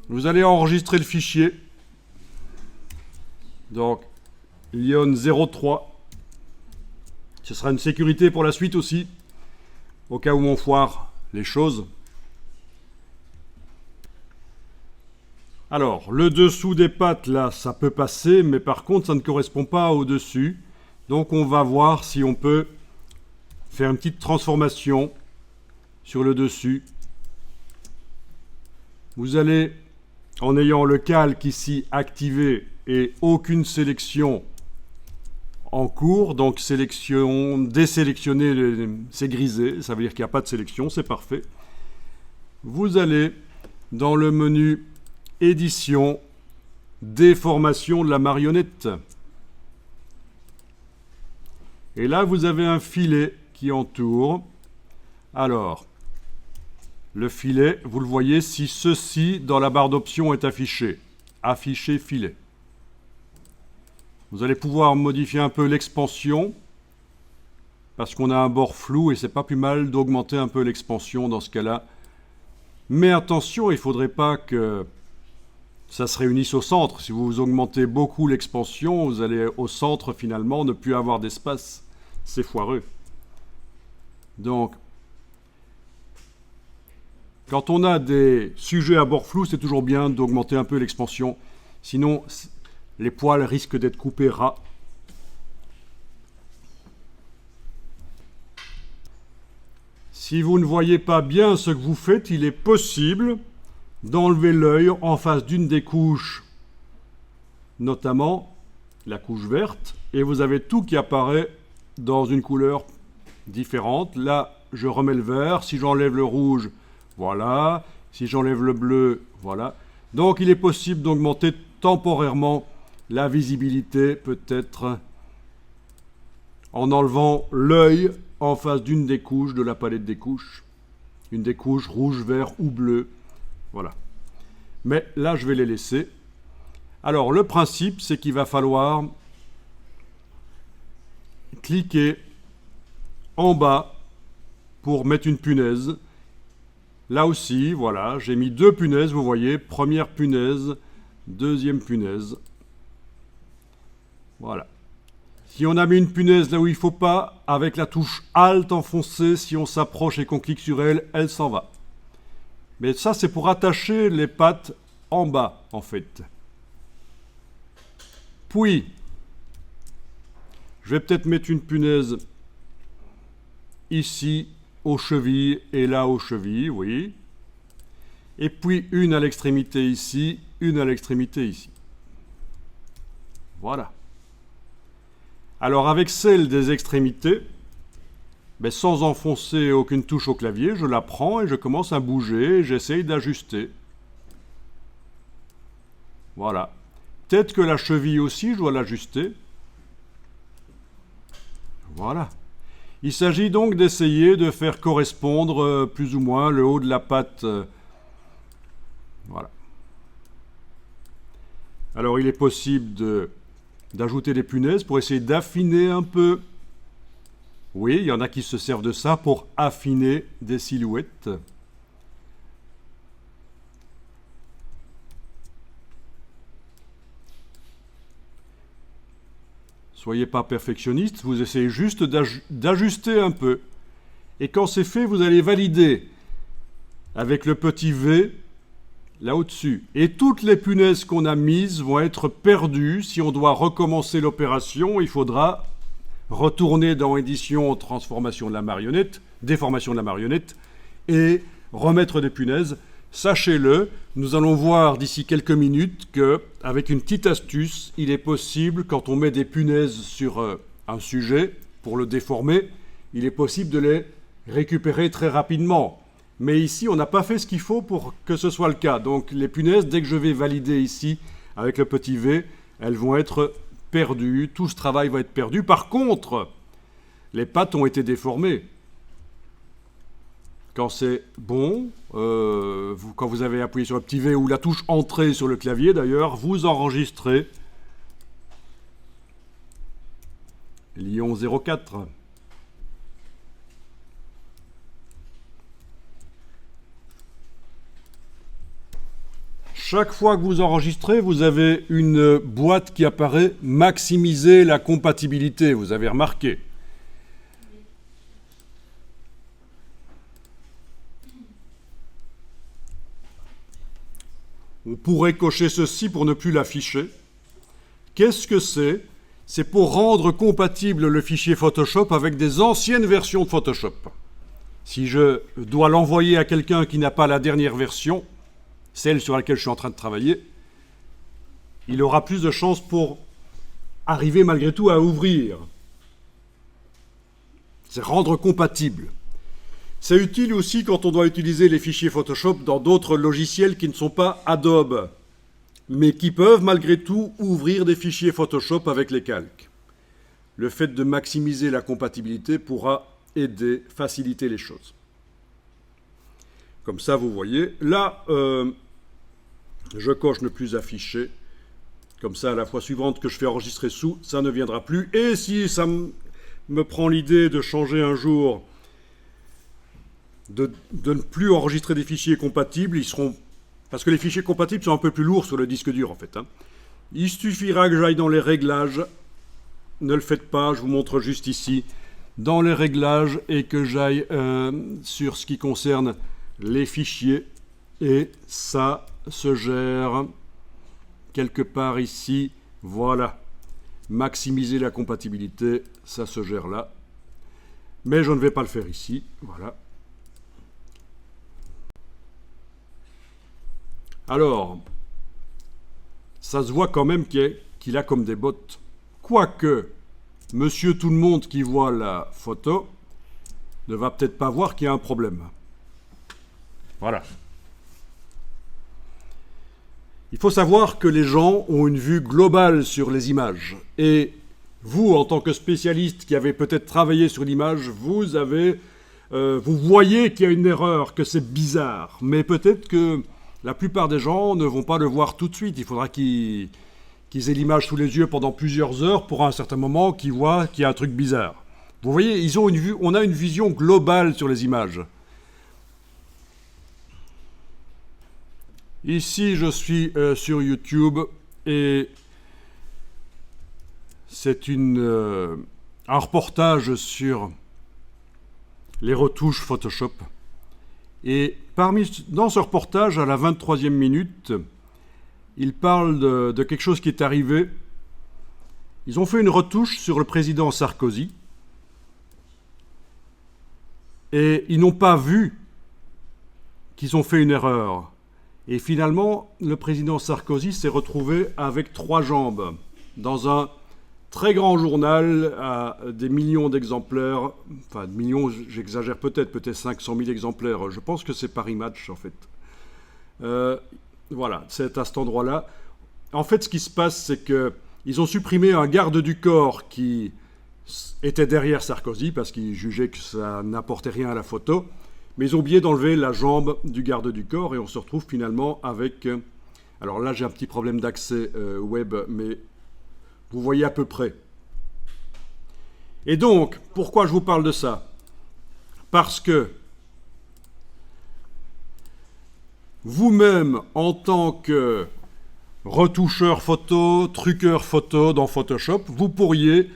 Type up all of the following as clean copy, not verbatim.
Vous allez enregistrer le fichier. Donc, Lyon 03. Ce sera une sécurité pour la suite aussi, au cas où on foire les choses. Alors, le dessous des pattes, là, ça peut passer, mais par contre, ça ne correspond pas au dessus. Donc, on va voir si on peut faire une petite transformation sur le dessus. Vous allez, en ayant le calque ici activé et aucune sélection en cours, donc désélectionner, c'est grisé, ça veut dire qu'il n'y a pas de sélection, c'est parfait. Vous allez dans le menu édition, déformation de la marionnette. Et là, vous avez un filet qui entoure. Alors, le filet, vous le voyez si ceci, dans la barre d'options, est affiché. Afficher filet. Vous allez pouvoir modifier un peu l'expansion, parce qu'on a un bord flou et c'est pas plus mal d'augmenter un peu l'expansion dans ce cas-là. Mais attention, il ne faudrait pas que ça se réunisse au centre. Si vous augmentez beaucoup l'expansion, vous allez au centre finalement ne plus avoir d'espace. C'est foireux. Donc, quand on a des sujets à bord flou, c'est toujours bien d'augmenter un peu l'expansion. Sinon, les poils risquent d'être coupés ras. Si vous ne voyez pas bien ce que vous faites, il est possible d'enlever l'œil en face d'une des couches, notamment la couche verte, et vous avez tout qui apparaît dans une couleur différente. Là, je remets le vert. Si j'enlève le rouge, voilà. Si j'enlève le bleu, voilà. Donc, il est possible d'augmenter temporairement la visibilité, peut-être en enlevant l'œil en face d'une des couches de la palette des couches. Une des couches rouge, vert ou bleu. Voilà. Mais là, je vais les laisser. Alors, le principe, c'est qu'il va falloir cliquer en bas pour mettre une punaise. Là aussi, voilà, j'ai mis 2 punaises, vous voyez. Première punaise, deuxième punaise. Voilà. Si on a mis une punaise là où il ne faut pas, avec la touche Alt enfoncée, si on s'approche et qu'on clique sur elle, elle s'en va. Mais ça, c'est pour attacher les pattes en bas, en fait. Puis, je vais peut-être mettre une punaise ici, aux chevilles, et là, aux chevilles, oui. Et puis, une à l'extrémité ici, une à l'extrémité ici. Voilà. Alors, avec celle des extrémités, mais sans enfoncer aucune touche au clavier, je la prends et je commence à bouger et j'essaye d'ajuster. Voilà. Peut-être que la cheville aussi, je dois l'ajuster. Voilà. Il s'agit donc d'essayer de faire correspondre plus ou moins le haut de la patte. Voilà. Alors, il est possible d'ajouter des punaises pour essayer d'affiner un peu. Oui, il y en a qui se servent de ça pour affiner des silhouettes. Soyez pas perfectionniste, vous essayez juste d'ajuster un peu. Et quand c'est fait, vous allez valider avec le petit V là au-dessus. Et toutes les punaises qu'on a mises vont être perdues. Si on doit recommencer l'opération, il faudra retourner dans Édition, Transformation de la marionnette, Déformation de la marionnette, et remettre des punaises. Sachez-le, nous allons voir d'ici quelques minutes qu'avec une petite astuce, il est possible, quand on met des punaises sur un sujet, pour le déformer, il est possible de les récupérer très rapidement. Mais ici, on n'a pas fait ce qu'il faut pour que ce soit le cas. Donc les punaises, dès que je vais valider ici, avec le petit V, elles vont être perdues. Tout ce travail va être perdu. Par contre, les pattes ont été déformées. Quand c'est bon, quand vous avez appuyé sur le petit V ou la touche Entrée sur le clavier d'ailleurs, vous enregistrez Lyon 04. chaque fois que vous enregistrez, vous avez une boîte qui apparaît « Maximiser la compatibilité », vous avez remarqué. On pourrait cocher ceci pour ne plus l'afficher. Qu'est-ce que c'est? C'est pour rendre compatible le fichier Photoshop avec des anciennes versions de Photoshop. Si je dois l'envoyer à quelqu'un qui n'a pas la dernière version, celle sur laquelle je suis en train de travailler, il aura plus de chances pour arriver malgré tout à ouvrir. C'est rendre compatible. C'est utile aussi quand on doit utiliser les fichiers Photoshop dans d'autres logiciels qui ne sont pas Adobe, mais qui peuvent malgré tout ouvrir des fichiers Photoshop avec les calques. Le fait de maximiser la compatibilité pourra aider, faciliter les choses. Comme ça, vous voyez. Là, je coche ne plus afficher. Comme ça, à la fois suivante que je fais enregistrer sous, ça ne viendra plus. Et si ça me prend l'idée de changer un jour, de ne plus enregistrer des fichiers compatibles, ils seront... Parce que les fichiers compatibles sont un peu plus lourds sur le disque dur, en fait. Il suffira que j'aille dans les réglages. Ne le faites pas, je vous montre juste ici. Dans les réglages et que j'aille sur ce qui concerne les fichiers. Et ça se gère quelque part ici. Voilà. Maximiser la compatibilité, ça se gère là. Mais je ne vais pas le faire ici. Voilà. Alors, ça se voit quand même qu'il a comme des bottes. Quoique, monsieur tout le monde qui voit la photo ne va peut-être pas voir qu'il y a un problème. Voilà. Il faut savoir que les gens ont une vue globale sur les images. Et vous, en tant que spécialiste qui avez peut-être travaillé sur l'image, vous voyez qu'il y a une erreur, que c'est bizarre. Mais peut-être que la plupart des gens ne vont pas le voir tout de suite. Il faudra qu'ils aient l'image sous les yeux pendant plusieurs heures pour à un certain moment qu'ils voient qu'il y a un truc bizarre. Vous voyez, on a une vision globale sur les images. Ici, je suis sur YouTube et c'est un reportage sur les retouches Photoshop. Et dans ce reportage, à la 23e minute, il parle de quelque chose qui est arrivé. Ils ont fait une retouche sur le président Sarkozy et ils n'ont pas vu qu'ils ont fait une erreur. Et finalement, le président Sarkozy s'est retrouvé avec 3 jambes dans un très grand journal à des millions d'exemplaires. Enfin, millions, j'exagère peut-être 500 000 exemplaires. Je pense que c'est Paris Match, en fait. Voilà, c'est à cet endroit-là. En fait, ce qui se passe, c'est qu'ils ont supprimé un garde du corps qui était derrière Sarkozy parce qu'ils jugeaient que ça n'apportait rien à la photo. Mais ils ont oublié d'enlever la jambe du garde du corps et on se retrouve finalement avec... Alors là, j'ai un petit problème d'accès web, mais vous voyez à peu près. Et donc, pourquoi je vous parle de ça? Parce que vous-même, en tant que retoucheur photo, truqueur photo dans Photoshop, vous pourriez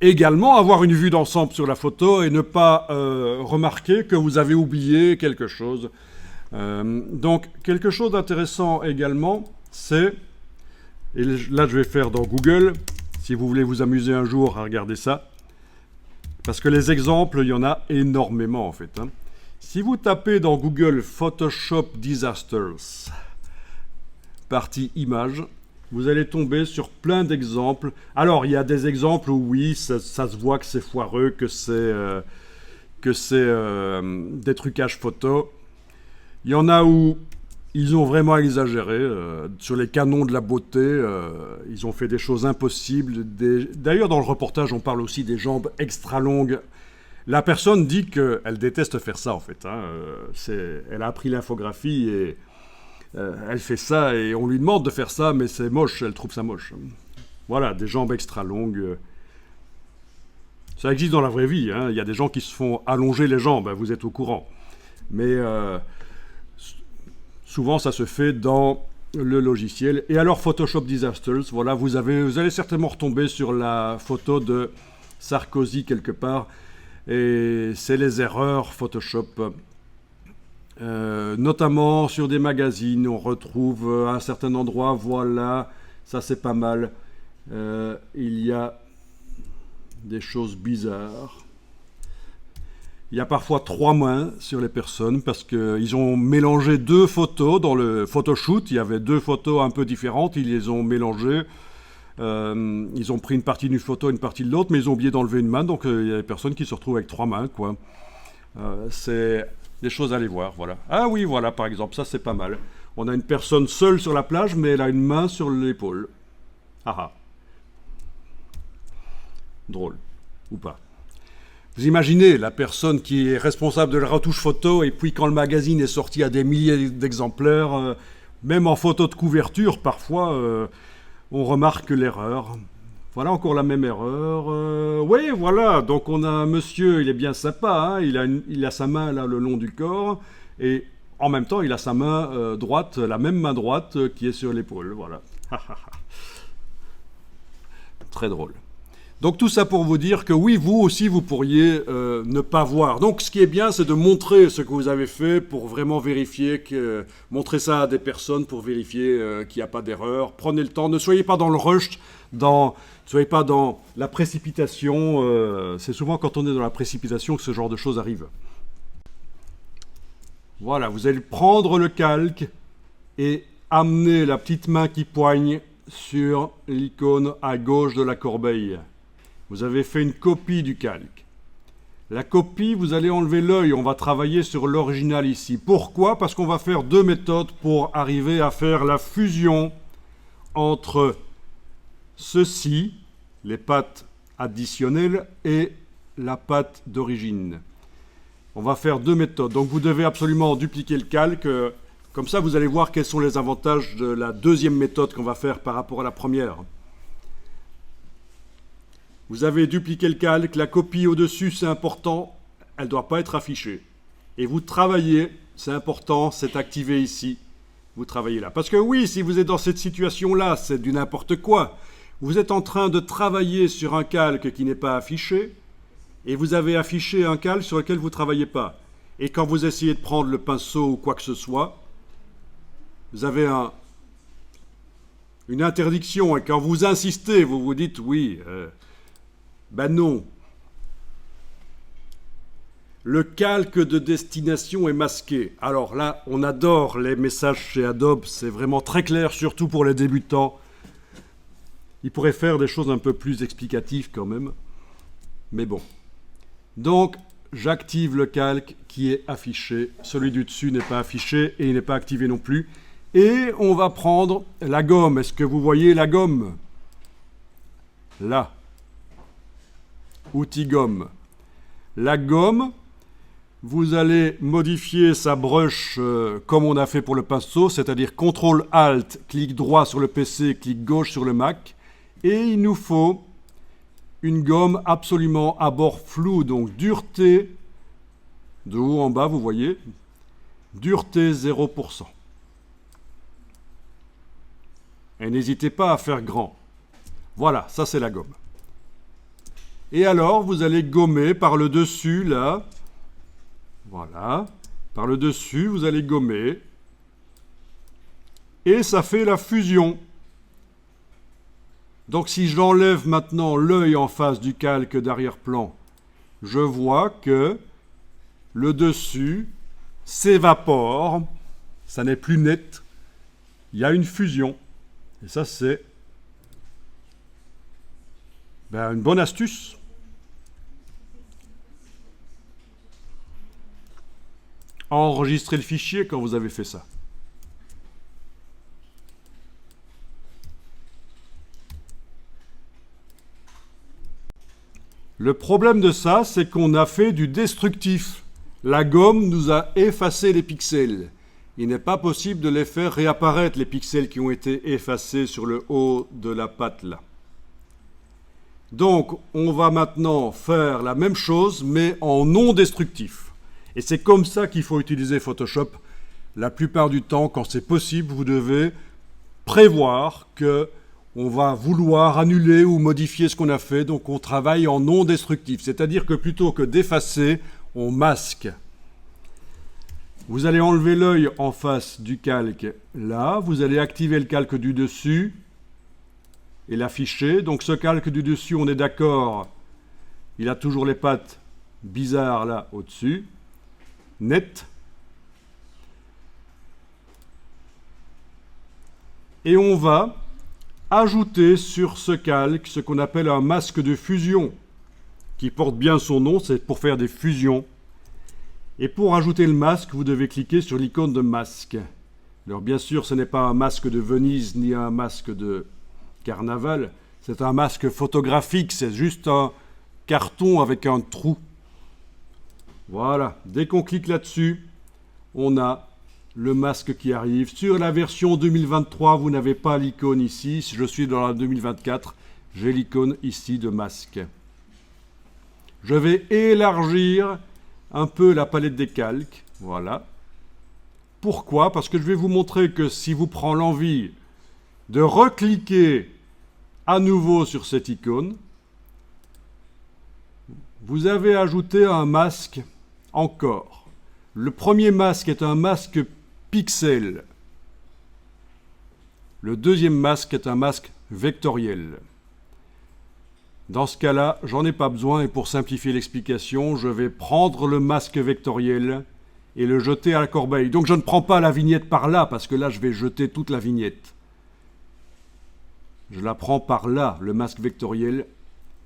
également avoir une vue d'ensemble sur la photo et ne pas remarquer que vous avez oublié quelque chose. Donc, quelque chose d'intéressant également, c'est, et là je vais faire dans Google, si vous voulez vous amuser un jour à regarder ça, parce que les exemples, il y en a énormément en fait. Si vous tapez dans Google Photoshop Disasters, partie images, vous allez tomber sur plein d'exemples. Alors, il y a des exemples où oui, ça se voit que c'est foireux, que c'est des trucages photos. Il y en a où ils ont vraiment exagéré. Sur les canons de la beauté, ils ont fait des choses impossibles. D'ailleurs, dans le reportage, on parle aussi des jambes extra longues. La personne dit qu'elle déteste faire ça, en fait. Elle a appris l'infographie et... elle fait ça et on lui demande de faire ça, mais c'est moche, elle trouve ça moche. Voilà, des jambes extra longues. Ça existe dans la vraie vie, hein. Il y a des gens qui se font allonger les jambes, vous êtes au courant. Mais souvent, ça se fait dans le logiciel. Et alors Photoshop Disasters, voilà, vous allez certainement retomber sur la photo de Sarkozy quelque part. Et c'est les erreurs Photoshop. Notamment sur des magazines, on retrouve à un certain endroit, voilà, ça c'est pas mal. Il y a des choses bizarres. Il y a parfois 3 mains sur les personnes parce qu'ils ont mélangé 2 photos dans le photoshoot. Il y avait 2 photos un peu différentes, ils les ont mélangées. Ils ont pris une partie d'une photo, une partie de l'autre, mais ils ont oublié d'enlever une main, donc il y a des personnes qui se retrouvent avec 3 mains, quoi. C'est des choses à aller voir, voilà. Ah oui, voilà, par exemple, ça c'est pas mal. On a une personne seule sur la plage, mais elle a une main sur l'épaule. Ah ah. Drôle, ou pas. Vous imaginez la personne qui est responsable de la retouche photo, et puis quand le magazine est sorti à des milliers d'exemplaires, même en photo de couverture, parfois, on remarque l'erreur. Voilà encore la même erreur. Oui, voilà, donc on a un monsieur, il est bien sympa, hein, il a sa main là le long du corps, et en même temps il a sa main droite, la même main droite qui est sur l'épaule, voilà. Très drôle. Donc tout ça pour vous dire que oui, vous aussi, vous pourriez ne pas voir. Donc ce qui est bien, c'est de montrer ce que vous avez fait pour vraiment vérifier, montrer ça à des personnes pour vérifier qu'il n'y a pas d'erreur. Prenez le temps, ne soyez pas dans le rush, ne soyez pas dans la précipitation. C'est souvent quand on est dans la précipitation que ce genre de choses arrive. Voilà, vous allez prendre le calque et amener la petite main qui poigne sur l'icône à gauche de la corbeille. Vous avez fait une copie du calque. La copie, vous allez enlever l'œil. On va travailler sur l'original ici. Pourquoi ? Parce qu'on va faire 2 méthodes pour arriver à faire la fusion entre ceci, les pattes additionnelles, et la patte d'origine. On va faire 2 méthodes. Donc vous devez absolument dupliquer le calque. Comme ça, vous allez voir quels sont les avantages de la deuxième méthode qu'on va faire par rapport à la première. Vous avez dupliqué le calque, la copie au-dessus, c'est important, elle ne doit pas être affichée. Et vous travaillez, c'est important, c'est activé ici, vous travaillez là. Parce que oui, si vous êtes dans cette situation-là, c'est du n'importe quoi. Vous êtes en train de travailler sur un calque qui n'est pas affiché, et vous avez affiché un calque sur lequel vous ne travaillez pas. Et quand vous essayez de prendre le pinceau ou quoi que ce soit, vous avez une interdiction, et quand vous insistez, vous vous dites oui, ben non. Le calque de destination est masqué. Alors là, on adore les messages chez Adobe, c'est vraiment très clair, surtout pour les débutants. Ils pourraient faire des choses un peu plus explicatives quand même, mais bon. Donc, j'active le calque qui est affiché. Celui du dessus n'est pas affiché et il n'est pas activé non plus. Et on va prendre la gomme. Est-ce que vous voyez la gomme ? Là. Outil gomme. La gomme, vous allez modifier sa brush comme on a fait pour le pinceau, c'est-à-dire CTRL-ALT, clic droit sur le PC, clic gauche sur le Mac. Et il nous faut une gomme absolument à bord flou, donc dureté, de haut en bas, vous voyez, dureté 0%. Et n'hésitez pas à faire grand. Voilà, ça c'est la gomme. Et alors, vous allez gommer par le dessus, là. Voilà. Par le dessus, vous allez gommer. Et ça fait la fusion. Donc, si j'enlève maintenant l'œil en face du calque d'arrière-plan, je vois que le dessus s'évapore. Ça n'est plus net. Il y a une fusion. Et ça, c'est une bonne astuce. Enregistrez le fichier quand vous avez fait ça. Le problème de ça, c'est qu'on a fait du destructif. La gomme nous a effacé les pixels. Il n'est pas possible de les faire réapparaître, les pixels qui ont été effacés sur le haut de la patte là. Donc, on va maintenant faire la même chose, mais en non destructif. Et c'est comme ça qu'il faut utiliser Photoshop. La plupart du temps, quand c'est possible, vous devez prévoir que on va vouloir annuler ou modifier ce qu'on a fait, donc on travaille en non destructif, c'est-à-dire que plutôt que d'effacer, on masque. Vous allez enlever l'œil en face du calque là, vous allez activer le calque du dessus et l'afficher. Donc ce calque du dessus, on est d'accord, il a toujours les pattes bizarres là au-dessus, net. Et on va ajouter sur ce calque ce qu'on appelle un masque de fusion, qui porte bien son nom, c'est pour faire des fusions. Et pour ajouter le masque, vous devez cliquer sur l'icône de masque. Alors bien sûr, ce n'est pas un masque de Venise ni un masque de carnaval, c'est un masque photographique, c'est juste un carton avec un trou. Voilà, dès qu'on clique là-dessus, on a le masque qui arrive. Sur la version 2023, vous n'avez pas l'icône ici. Si je suis dans la 2024, j'ai l'icône ici de masque. Je vais élargir un peu la palette des calques. Voilà. Pourquoi? Parce que je vais vous montrer que si vous prenez l'envie de recliquer à nouveau sur cette icône, vous avez ajouté un masque encore. Le premier masque est un masque pixel. Le deuxième masque est un masque vectoriel. Dans ce cas-là, j'en ai pas besoin et pour simplifier l'explication, je vais prendre le masque vectoriel et le jeter à la corbeille. Donc je ne prends pas la vignette par là parce que là je vais jeter toute la vignette. Je la prends par là, le masque vectoriel.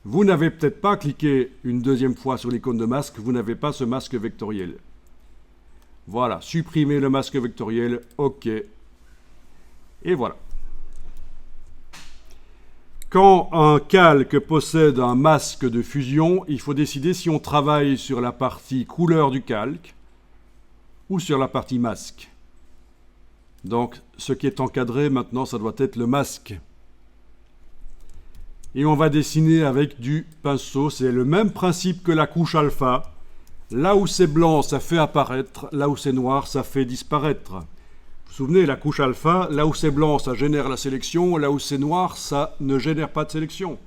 Vous n'avez peut-être pas cliqué une deuxième fois sur l'icône de masque, vous n'avez pas ce masque vectoriel. Voilà, supprimez le masque vectoriel, OK. Et voilà. Quand un calque possède un masque de fusion, il faut décider si on travaille sur la partie couleur du calque ou sur la partie masque. Donc, ce qui est encadré maintenant, ça doit être le masque. Et on va dessiner avec du pinceau. C'est le même principe que la couche alpha. Là où c'est blanc, ça fait apparaître. Là où c'est noir, ça fait disparaître. Vous vous souvenez, la couche alpha, là où c'est blanc, ça génère la sélection. Là où c'est noir, ça ne génère pas de sélection.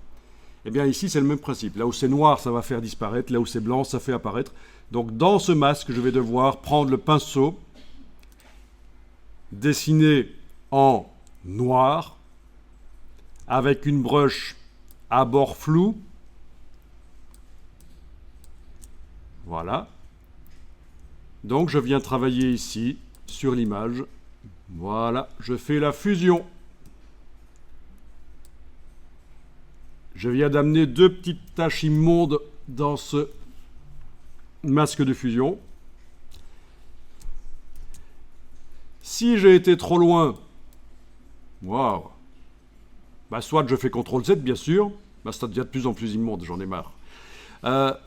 Eh bien ici, c'est le même principe. Là où c'est noir, ça va faire disparaître. Là où c'est blanc, ça fait apparaître. Donc dans ce masque, je vais devoir prendre le pinceau, dessiner en noir, avec une brush à bord flou. Voilà. Donc je viens travailler ici sur l'image. Voilà, je fais la fusion. Je viens d'amener deux petites taches immondes dans ce masque de fusion. Si j'ai été trop loin, waouh, bah soit je fais CTRL-Z bien sûr, bah ça devient de plus en plus immonde, j'en ai marre.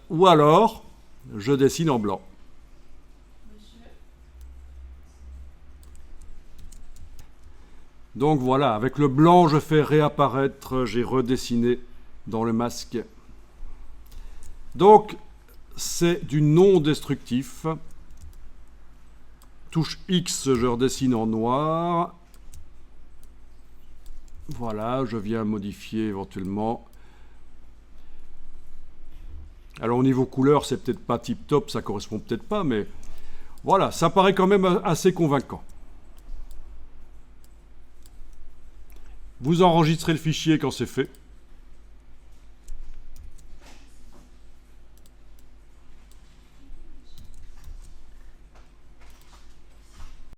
Ou alors, je dessine en blanc. Donc voilà, avec le blanc, je fais réapparaître, j'ai redessiné dans le masque. Donc, c'est du non destructif. Touche X, je redessine en noir. Voilà, je viens modifier éventuellement. Alors au niveau couleur, c'est peut-être pas tip top, ça correspond peut-être pas, mais voilà, ça paraît quand même assez convaincant. Vous enregistrez le fichier quand c'est fait.